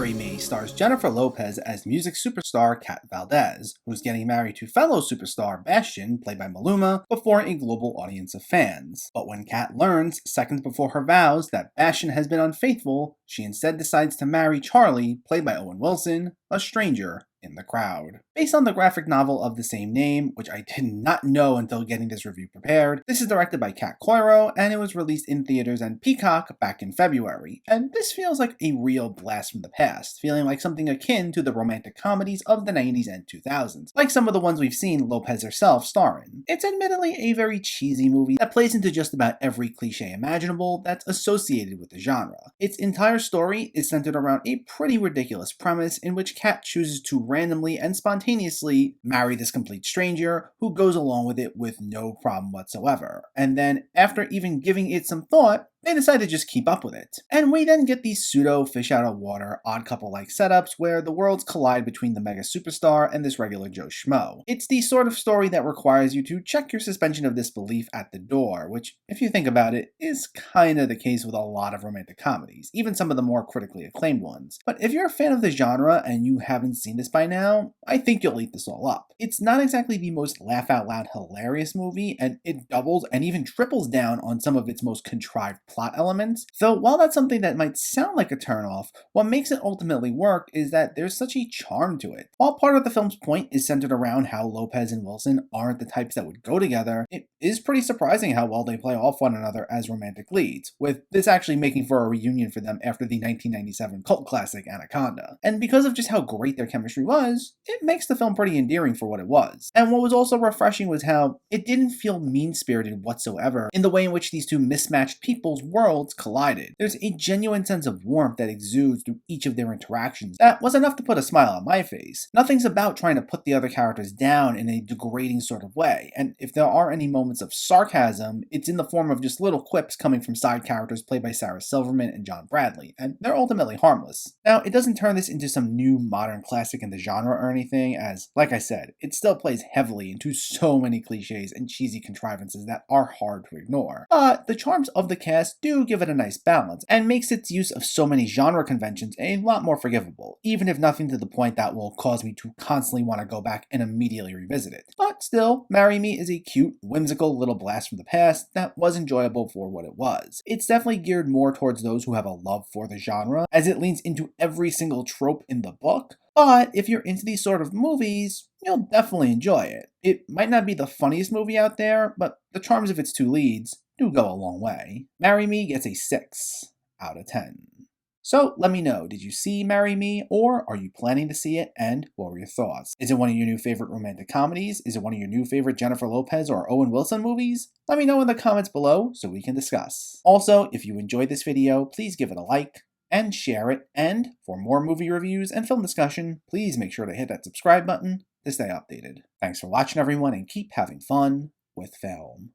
Marry Me stars Jennifer Lopez as music superstar Kat Valdez, who's getting married to fellow superstar Bastian, played by Maluma, before a global audience of fans. But when Kat learns, seconds before her vows, that Bastian has been unfaithful, she instead decides to marry Charlie, played by Owen Wilson, a stranger in the crowd. Based on the graphic novel of the same name, which I did not know until getting this review prepared, this is directed by Cat Coiro, and it was released in theaters and Peacock back in February. And this feels like a real blast from the past, feeling like something akin to the romantic comedies of the 90s and 2000s, like some of the ones we've seen Lopez herself star in. It's admittedly a very cheesy movie that plays into just about every cliche imaginable that's associated with the genre. Its entire story is centered around a pretty ridiculous premise in which Kat chooses to randomly and spontaneously marry this complete stranger who goes along with it with no problem whatsoever. And then, after even giving it some thought, they decide to just keep up with it. And we then get these pseudo fish out of water, odd couple-like setups where the worlds collide between the mega superstar and this regular Joe Schmo. It's the sort of story that requires you to check your suspension of disbelief at the door, which, if you think about it, is kinda the case with a lot of romantic comedies, even some of the more critically acclaimed ones. But if you're a fan of the genre and you haven't seen this by now, I think you'll eat this all up. It's not exactly the most laugh-out-loud hilarious movie, and it doubles and even triples down on some of its most contrived plot elements, though while that's something that might sound like a turnoff, what makes it ultimately work is that there's such a charm to it. While part of the film's point is centered around how Lopez and Wilson aren't the types that would go together, it is pretty surprising how well they play off one another as romantic leads, with this actually making for a reunion for them after the 1997 cult classic Anaconda. And because of just how great their chemistry was, it makes the film pretty endearing for what it was. And what was also refreshing was how it didn't feel mean-spirited whatsoever in the way in which these two mismatched people's worlds collided. There's a genuine sense of warmth that exudes through each of their interactions that was enough to put a smile on my face. Nothing's about trying to put the other characters down in a degrading sort of way, and if there are any moments of sarcasm, it's in the form of just little quips coming from side characters played by Sarah Silverman and John Bradley, and they're ultimately harmless. Now, it doesn't turn this into some new modern classic in the genre or anything, as, like I said, it still plays heavily into so many cliches and cheesy contrivances that are hard to ignore. But the charms of the cast do give it a nice balance, and makes its use of so many genre conventions a lot more forgivable, even if nothing to the point that will cause me to constantly want to go back and immediately revisit it. But still, Marry Me is a cute, whimsical little blast from the past that was enjoyable for what it was. It's definitely geared more towards those who have a love for the genre, as it leans into every single trope in the book, but if you're into these sort of movies, you'll definitely enjoy it. It might not be the funniest movie out there, but the charms of its two leads do go a long way. Marry Me gets a 6 out of 10. So let me know, did you see Marry Me, or are you planning to see it, and what were your thoughts? Is it one of your new favorite romantic comedies? Is it one of your new favorite Jennifer Lopez or Owen Wilson movies? Let me know in the comments below so we can discuss. Also, if you enjoyed this video, please give it a like and share it, and for more movie reviews and film discussion, please make sure to hit that subscribe button to stay updated. Thanks for watching everyone, and keep having fun with film.